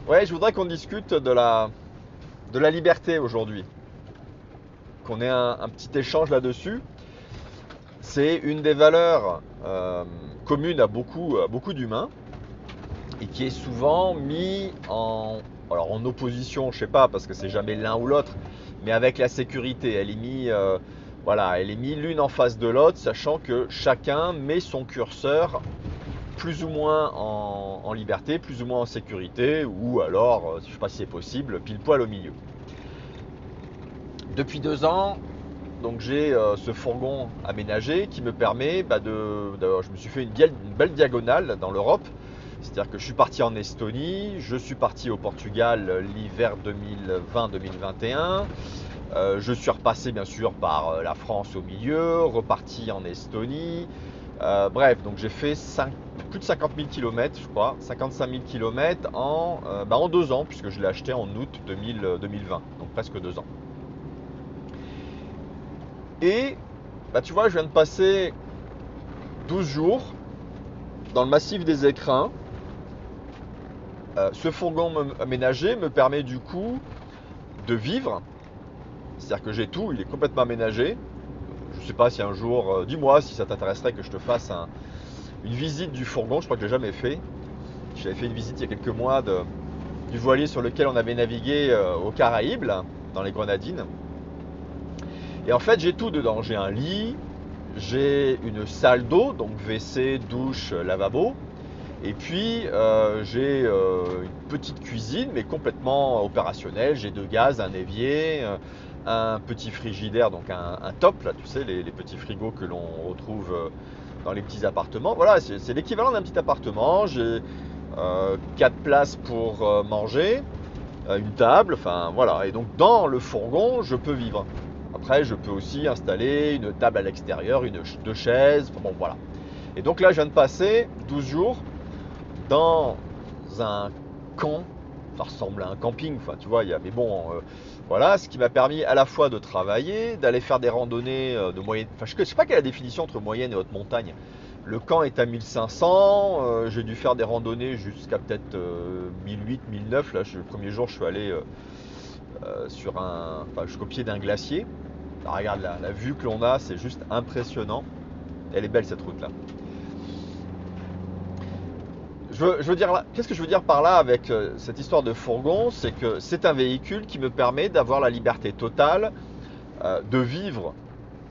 Ouais, je voudrais qu'on discute de la liberté aujourd'hui, qu'on ait un petit échange là-dessus. C'est une des valeurs communes à beaucoup d'humains et qui est souvent mis alors en opposition, je sais pas, parce que c'est jamais l'un ou l'autre, mais avec la sécurité. Voilà, elle est mise l'une en face de l'autre, sachant que chacun met son curseur plus ou moins en liberté, plus ou moins en sécurité, ou alors, je ne sais pas si c'est possible, pile poil au milieu. Depuis 2 ans, donc j'ai ce fourgon aménagé qui me permet je me suis fait une belle diagonale dans l'Europe. C'est-à-dire que je suis parti en Estonie, je suis parti au Portugal l'hiver 2020-2021, je suis repassé bien sûr par la France au milieu, reparti en Estonie. Bref, donc j'ai fait plus de 50 000 km, je crois, 55 000 km en 2 ans, puisque je l'ai acheté en août 2020, donc presque 2 ans. Et tu vois, je viens de passer 12 jours dans le massif des Écrins. Ce fourgon aménagé me permet du coup de vivre, c'est-à-dire que j'ai tout, il est complètement aménagé. Je ne sais pas si un jour, dis-moi si ça t'intéresserait que je te fasse une visite du fourgon, je crois que je l'ai jamais fait. J'avais fait une visite il y a quelques mois du voilier sur lequel on avait navigué aux Caraïbes, là, dans les Grenadines. Et en fait, j'ai tout dedans. J'ai un lit, j'ai une salle d'eau, donc WC, douche, lavabo. Et puis, j'ai une petite cuisine, mais complètement opérationnelle. J'ai 2 gaz, un évier, un petit frigidaire, donc un top, là, tu sais, les petits frigos que l'on retrouve dans les petits appartements. Voilà, c'est l'équivalent d'un petit appartement. J'ai 4 places pour manger, une table, enfin voilà. Et donc dans le fourgon, je peux vivre. Après, je peux aussi installer une table à l'extérieur, 2 chaises, enfin, bon voilà. Et donc là, je viens de passer 12 jours dans un camp. Ça ressemble à un camping, enfin tu vois, mais bon, voilà, ce qui m'a permis à la fois de travailler, d'aller faire des randonnées de moyenne, enfin je sais pas quelle est la définition entre moyenne et haute montagne. Le camp est à 1500, j'ai dû faire des randonnées jusqu'à peut-être 1008, 1009. Là, le premier jour, je suis allé jusqu'au pied d'un glacier. Alors, regarde la vue que l'on a, c'est juste impressionnant. Elle est belle cette route là. Je veux dire, qu'est-ce que je veux dire par là avec cette histoire de fourgon? C'est que c'est un véhicule qui me permet d'avoir la liberté totale de vivre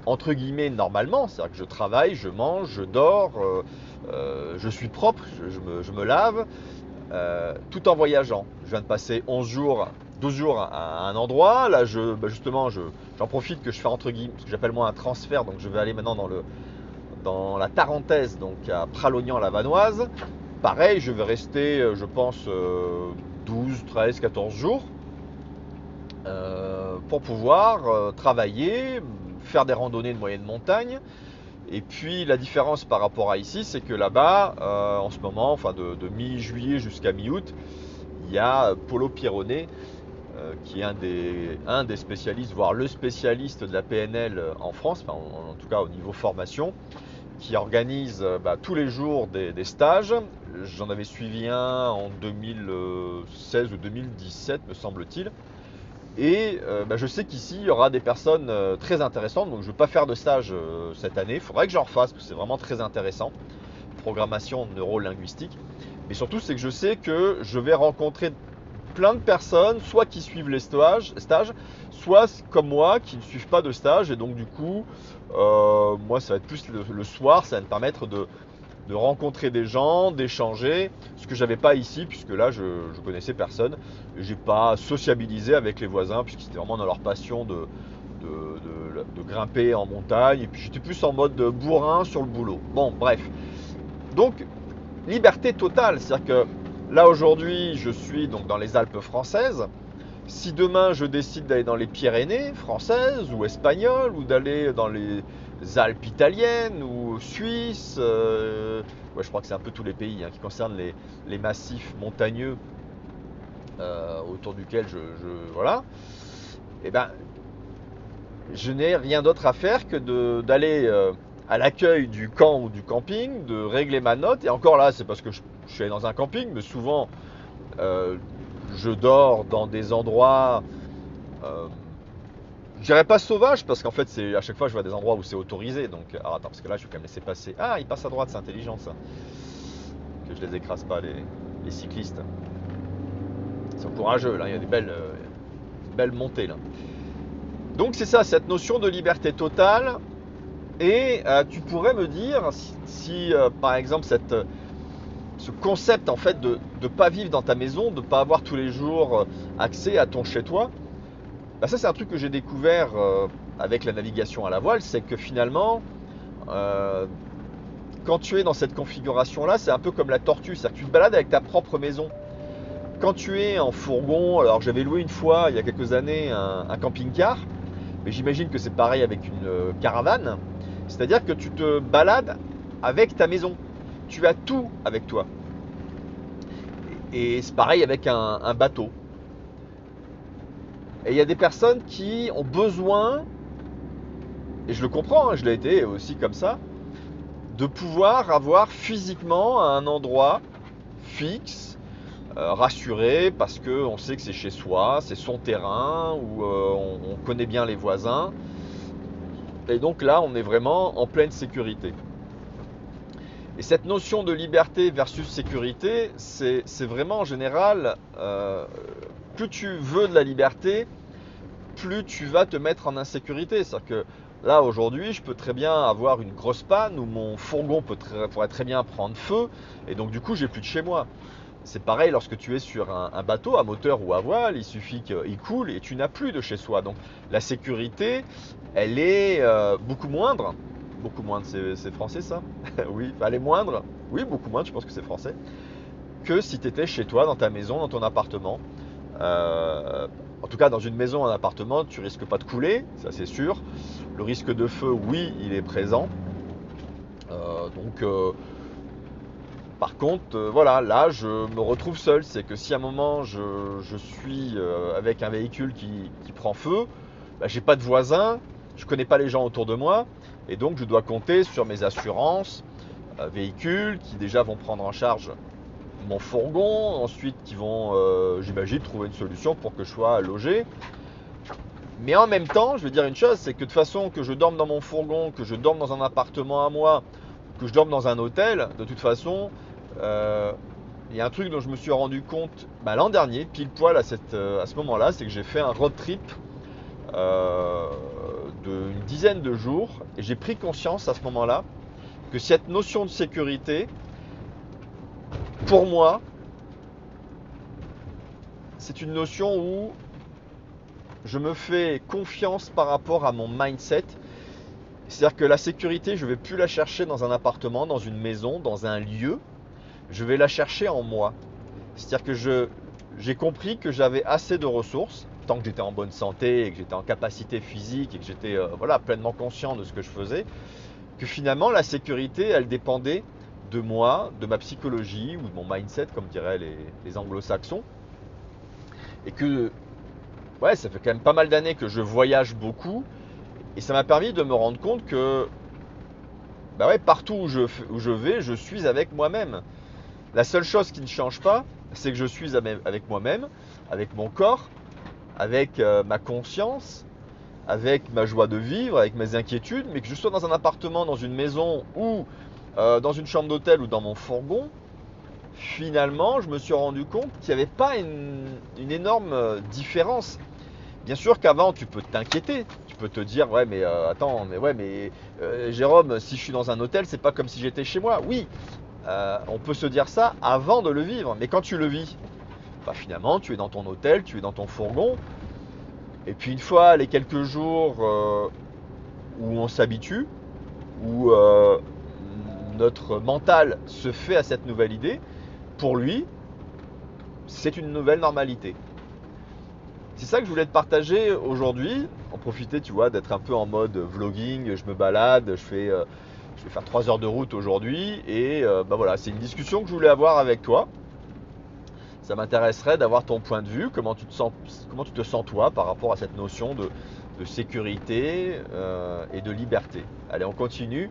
entre guillemets normalement, c'est-à-dire que je travaille, je mange, je dors, je suis propre, je me lave, tout en voyageant. Je viens de passer 11 jours, 12 jours à un endroit. Là, justement, j'en profite que je fais entre guillemets, ce que j'appelle moi un transfert. Donc, je vais aller maintenant dans la Tarentaise, donc à Pralognan-la-Vanoise. Pareil, je vais rester, je pense, 12, 13, 14 jours pour pouvoir travailler, faire des randonnées de moyenne montagne. Et puis la différence par rapport à ici, c'est que là-bas, en ce moment, enfin de mi-juillet jusqu'à mi-août, il y a Polo Pierronnet, qui est un des spécialistes, voire le spécialiste de la PNL en France, enfin, en tout cas au niveau formation, qui organise tous les jours des stages. J'en avais suivi un en 2016 ou 2017, me semble-t-il. Et je sais qu'ici, il y aura des personnes très intéressantes. Donc, je ne vais pas faire de stage cette année. Il faudrait que j'en refasse parce que c'est vraiment très intéressant. Programmation neuro-linguistique. Mais surtout, c'est que je sais que je vais rencontrer plein de personnes, soit qui suivent les stages, soit comme moi, qui ne suivent pas de stage. Et donc, du coup, moi, ça va être plus le soir. Ça va me permettre de rencontrer des gens, d'échanger, ce que j'avais pas ici, puisque là je connaissais personne. J'ai pas sociabilisé avec les voisins, puisque c'était vraiment dans leur passion de grimper en montagne, et puis j'étais plus en mode bourrin sur le boulot. Bon, bref. Donc, liberté totale, c'est-à-dire que là aujourd'hui je suis donc dans les Alpes françaises. Si demain je décide d'aller dans les Pyrénées françaises ou espagnoles, ou d'aller dans les Alpes italiennes ou suisses, ouais, je crois que c'est un peu tous les pays qui concernent les massifs montagneux autour duquel voilà, et ben je n'ai rien d'autre à faire que d'aller à l'accueil du camp ou du camping, de régler ma note. Et encore là, c'est parce que je suis allé dans un camping, mais souvent euh, je dors dans des endroits, euh, je dirais pas sauvages, parce qu'en fait, c'est à chaque fois, je vois des endroits où c'est autorisé. Donc, alors attends, parce que là, je vais quand même laisser passer. Ah, il passe à droite, c'est intelligent ça. Que je les écrase pas, les cyclistes. Ils sont courageux, là, il y a des belles montées, là. Donc, c'est ça, cette notion de liberté totale. Et tu pourrais me dire si, par exemple, ce concept en fait de ne pas vivre dans ta maison, de ne pas avoir tous les jours accès à ton chez-toi, bah ça c'est un truc que j'ai découvert avec la navigation à la voile, c'est que finalement, euh, quand tu es dans cette configuration-là, c'est un peu comme la tortue, c'est-à-dire que tu te balades avec ta propre maison. Quand tu es en fourgon, alors j'avais loué une fois, il y a quelques années, un camping-car, mais j'imagine que c'est pareil avec une caravane, c'est-à-dire que tu te balades avec ta maison. Tu as tout avec toi. Et c'est pareil avec un bateau. Et il y a des personnes qui ont besoin, et je le comprends, hein, je l'ai été aussi comme ça, de pouvoir avoir physiquement un endroit fixe, rassuré, parce qu'on sait que c'est chez soi, c'est son terrain, où on connaît bien les voisins. Et donc là, on est vraiment en pleine sécurité. Et cette notion de liberté versus sécurité, c'est vraiment en général, plus tu veux de la liberté, plus tu vas te mettre en insécurité. C'est-à-dire que là, aujourd'hui, je peux très bien avoir une grosse panne où mon fourgon pourrait très bien prendre feu, et donc du coup, j'ai plus de chez moi. C'est pareil lorsque tu es sur un bateau à moteur ou à voile, il suffit qu'il coule et tu n'as plus de chez soi. Donc la sécurité, elle est beaucoup moindre. Beaucoup moindre, c'est français ça? Oui, elle est moindre. Oui, beaucoup moindre, je pense que c'est français. Que si tu étais chez toi, dans ta maison, dans ton appartement. En tout cas, dans une maison, un appartement, tu risques pas de couler, ça c'est sûr. Le risque de feu, oui, il est présent. Donc, par contre, voilà, là, je me retrouve seul. C'est que si à un moment, je suis avec un véhicule qui prend feu, bah, j'ai pas de voisins, je connais pas les gens autour de moi, et donc je dois compter sur mes assurances véhicules qui déjà vont prendre en charge mon fourgon, ensuite qui vont, j'imagine, trouver une solution pour que je sois logé. Mais en même temps, je veux dire une chose, c'est que de toute façon, que je dorme dans mon fourgon, que je dorme dans un appartement à moi, que je dorme dans un hôtel, de toute façon, euh, il y a un truc dont je me suis rendu compte l'an dernier, pile poil à ce moment-là, c'est que j'ai fait un road trip euh, d'une dizaine de jours, et j'ai pris conscience à ce moment-là que cette notion de sécurité, pour moi, c'est une notion où je me fais confiance par rapport à mon mindset. C'est-à-dire que la sécurité, je ne vais plus la chercher dans un appartement, dans une maison, dans un lieu. Je vais la chercher en moi. C'est-à-dire que j'ai compris que j'avais assez de ressources, tant que j'étais en bonne santé et que j'étais en capacité physique et que j'étais voilà, pleinement conscient de ce que je faisais, que finalement la sécurité, elle dépendait de moi, de ma psychologie ou de mon mindset, comme diraient les anglo-saxons. Et que ouais, ça fait quand même pas mal d'années que je voyage beaucoup. Et ça m'a permis de me rendre compte que bah ouais, partout où je vais, je suis avec moi-même. La seule chose qui ne change pas, c'est que je suis avec moi-même, avec mon corps, avec ma conscience, avec ma joie de vivre, avec mes inquiétudes, mais que je sois dans un appartement, dans une maison ou dans une chambre d'hôtel ou dans mon fourgon, finalement, je me suis rendu compte qu'il n'y avait pas une énorme différence. Bien sûr qu'avant, tu peux t'inquiéter. Tu peux te dire, ouais, mais attends, mais ouais, mais Jérôme, si je suis dans un hôtel, c'est pas comme si j'étais chez moi. Oui, on peut se dire ça avant de le vivre. Mais quand tu le vis, bah, finalement, tu es dans ton hôtel, tu es dans ton fourgon. Et puis une fois les quelques jours où on s'habitue, où notre mental se fait à cette nouvelle idée, pour lui, c'est une nouvelle normalité. C'est ça que je voulais te partager aujourd'hui. En profiter, tu vois, d'être un peu en mode vlogging. Je me balade, je vais faire 3 heures de route aujourd'hui. Et bah voilà, c'est une discussion que je voulais avoir avec toi. Ça m'intéresserait d'avoir ton point de vue. Comment tu te sens toi par rapport à cette notion de sécurité et de liberté. Allez, on continue.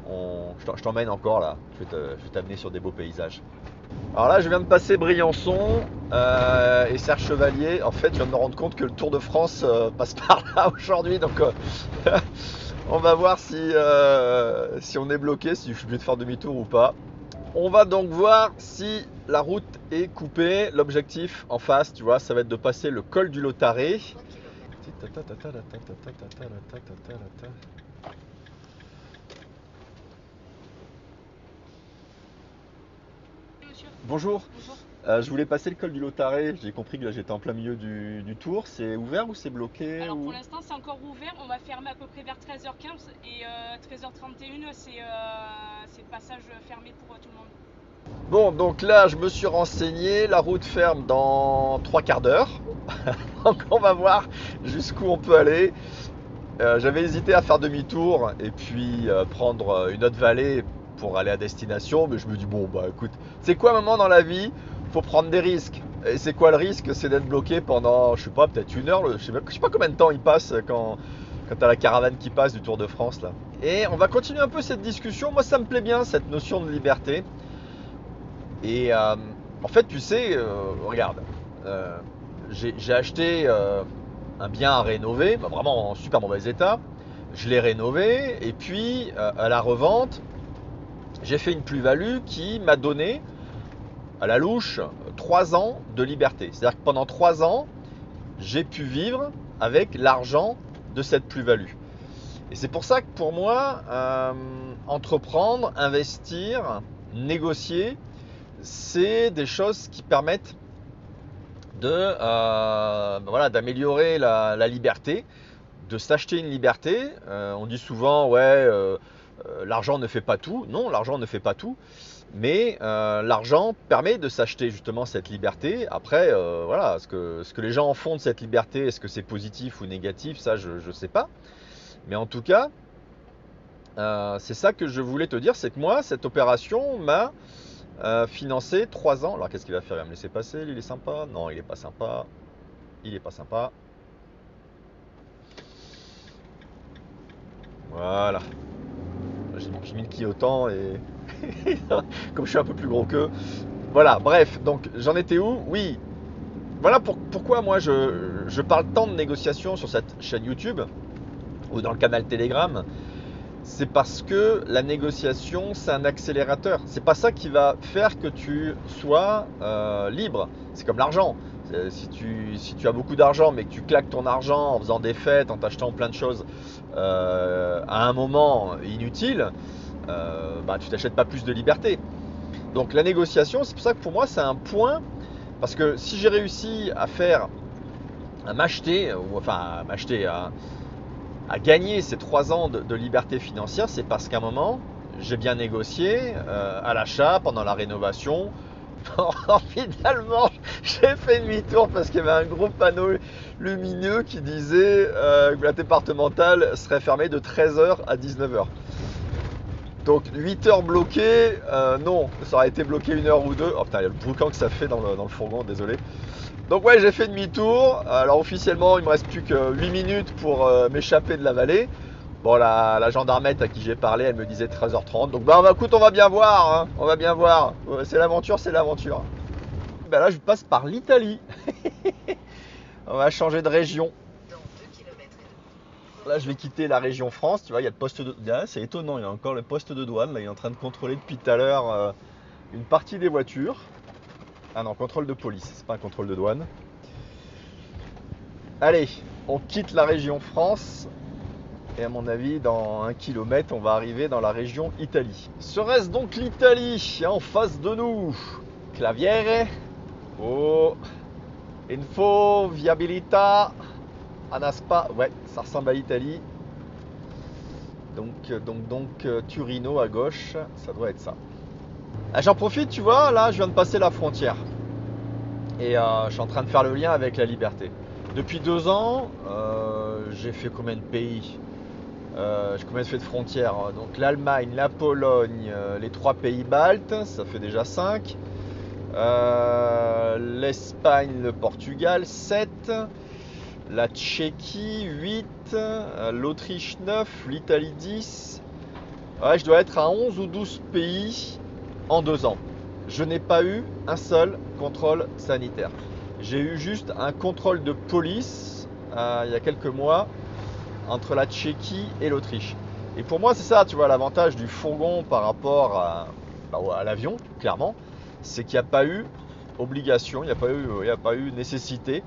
Je t'emmène encore là. Je vais t'amener sur des beaux paysages. Alors là, je viens de passer Briançon et Serre Chevalier. En fait, je viens de me rendre compte que le Tour de France passe par là aujourd'hui. Donc, on va voir si on est bloqué, si je suis obligé de faire demi-tour ou pas. On va donc voir si la route est coupée. L'objectif en face, tu vois, ça va être de passer le col du Lautaret. Bonjour. Bonjour. Je voulais passer le col du Lautaret. J'ai compris que là j'étais en plein milieu du tour. C'est ouvert ou c'est bloqué Alors ou... pour l'instant c'est encore ouvert, on va fermer à peu près vers 13h15 et 13h31 c'est le passage fermé pour tout le monde. Bon, donc là je me suis renseigné. La route ferme dans 3 quarts d'heure. Donc on va voir jusqu'où on peut aller. J'avais hésité à faire demi-tour et puis prendre une autre vallée pour aller à destination. Mais je me dis, bon, bah écoute, c'est quoi un moment dans la vie? Faut prendre des risques. Et c'est quoi le risque? C'est d'être bloqué pendant, je sais pas, peut-être une heure. Je sais pas combien de temps il passe quand t'as la caravane qui passe du Tour de France là. Et on va continuer un peu cette discussion. Moi, ça me plaît bien cette notion de liberté. Et en fait, tu sais, regarde, j'ai acheté un bien à rénover, bah, vraiment en super mauvais état. Je l'ai rénové et puis à la revente, j'ai fait une plus-value qui m'a donné à la louche 3 ans de liberté. C'est-à-dire que pendant 3 ans, j'ai pu vivre avec l'argent de cette plus-value. Et c'est pour ça que pour moi, entreprendre, investir, négocier, c'est des choses qui permettent voilà, d'améliorer la liberté, de s'acheter une liberté. On dit souvent, ouais, l'argent ne fait pas tout. Non, l'argent ne fait pas tout. Mais l'argent permet de s'acheter justement cette liberté. Après, voilà, ce que les gens en font de cette liberté, est-ce que c'est positif ou négatif, ça je ne sais pas. Mais en tout cas, c'est ça que je voulais te dire, c'est que moi, cette opération m'a financé 3 ans. Alors qu'est-ce qu'il va faire? Il va me laisser passer, il est sympa? Non, il est pas sympa. Il est pas sympa. Voilà. J'ai mis le clignotant et comme je suis un peu plus gros qu'eux. Voilà, bref, donc j'en étais où? Oui, voilà pourquoi moi je parle tant de négociations sur cette chaîne YouTube ou dans le canal Telegram. C'est parce que la négociation, c'est un accélérateur. C'est pas ça qui va faire que tu sois libre. C'est comme l'argent. Si tu as beaucoup d'argent, mais que tu claques ton argent en faisant des fêtes, en t'achetant plein de choses à un moment inutile, bah, tu t'achètes pas plus de liberté. Donc la négociation, c'est pour ça que pour moi, c'est un point. Parce que si j'ai réussi à m'acheter, ou enfin à m'acheter, à gagner ces 3 ans de liberté financière, c'est parce qu'à un moment, j'ai bien négocié à l'achat, pendant la rénovation. Finalement, j'ai fait demi-tour parce qu'il y avait un gros panneau lumineux qui disait que la départementale serait fermée de 13h à 19h. Donc 8 heures bloquées, non, ça aurait été bloqué 1 heure ou 2. Oh putain, il y a le boucan que ça fait dans le fourgon, désolé. Donc ouais, j'ai fait demi-tour. Alors officiellement, il me reste plus que 8 minutes pour m'échapper de la vallée. Bon, la gendarmette à qui j'ai parlé, elle me disait 13h30. Donc bah écoute, on va bien voir, hein. On va bien voir. C'est l'aventure, c'est l'aventure. Ben là, je passe par l'Italie. On va changer de région. Là, je vais quitter la région France. Tu vois, il y a le poste de... Là, c'est étonnant, il y a encore le poste de douane. Là, il est en train de contrôler depuis tout à l'heure une partie des voitures. Ah non, contrôle de police, c'est pas un contrôle de douane. Allez, on quitte la région France. Et à mon avis, dans 1 kilomètre, on va arriver dans la région Italie. Serait-ce donc l'Italie en face de nous? Claviere. Oh. Info, viabilità. Anaspa. Ouais, ça ressemble à l'Italie. Donc, Turino à gauche, ça doit être ça. Ah, j'en profite, tu vois, là, je viens de passer la frontière. Et je suis en train de faire le lien avec la liberté. Depuis 2 ans, j'ai fait combien de pays? J'ai combien fait de frontières? Donc l'Allemagne, la Pologne, les 3 pays baltes, ça fait déjà 5. L'Espagne, le Portugal, 7. La Tchéquie, 8. L'Autriche, 9. L'Italie, 10. Ouais, je dois être à 11 ou 12 pays en 2 ans. je n'ai pas eu un seul contrôle sanitaire. J'ai eu juste un contrôle de police il y a quelques mois entre la Tchéquie et l'Autriche. Et pour moi, c'est ça, tu vois, l'avantage du fourgon par rapport à l'avion, clairement, c'est qu'il n'y a pas eu obligation, il n'y a pas eu nécessité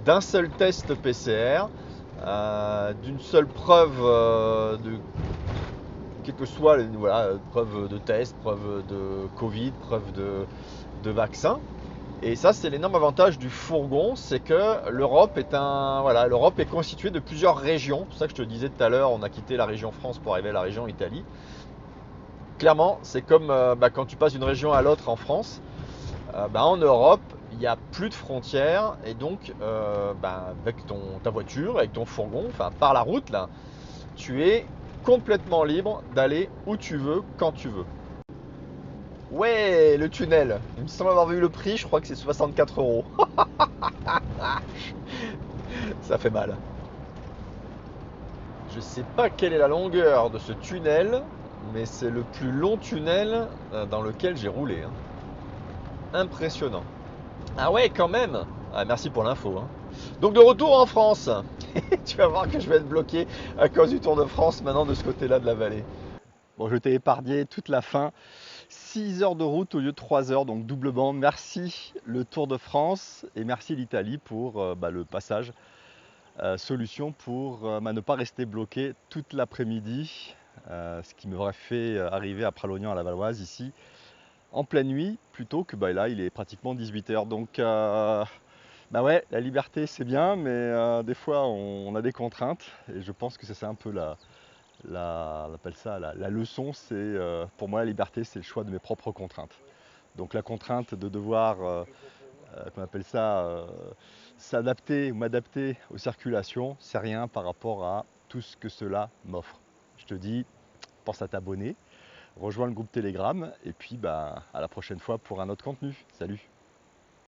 d'un seul test PCR, d'une seule preuve quel que soit, voilà, preuve de test, preuve de Covid, preuve de vaccin. Et ça, c'est l'énorme avantage du fourgon, c'est que l'Europe l'Europe est constituée de plusieurs régions. C'est pour ça que je te disais tout à l'heure, on a quitté la région France pour arriver à la région Italie. Clairement, c'est comme quand tu passes d'une région à l'autre en France. En Europe, il n'y a plus de frontières et donc avec ta voiture, avec ton fourgon, enfin par la route là, tu es complètement libre d'aller où tu veux, quand tu veux. Ouais, le tunnel. Il me semble avoir vu le prix, je crois que c'est 64 euros. Ça fait mal. Je sais pas quelle est la longueur de ce tunnel, mais c'est le plus long tunnel dans lequel j'ai roulé, hein. Impressionnant. Ah ouais, quand même. Ah, merci pour l'info, hein. Donc de retour en France. Tu vas voir que je vais être bloqué à cause du Tour de France maintenant de ce côté-là de la vallée. Bon, je t'ai épargné toute la fin. 6 heures de route au lieu de 3 heures, donc doublement. Merci le Tour de France et merci l'Italie pour le passage. Solution pour ne pas rester bloqué toute l'après-midi, ce qui m'aurait fait arriver à Pralognan à la Valoise ici en pleine nuit, plutôt que là il est pratiquement 18 heures. Donc ouais, la liberté c'est bien, mais des fois on a des contraintes et je pense que c'est ça un peu on appelle ça la leçon, c'est pour moi la liberté c'est le choix de mes propres contraintes. Donc la contrainte de devoir, qu'on appelle ça, s'adapter ou m'adapter aux circulations, c'est rien par rapport à tout ce que cela m'offre. Je te dis, pense à t'abonner, rejoins le groupe Telegram et puis à la prochaine fois pour un autre contenu. Salut!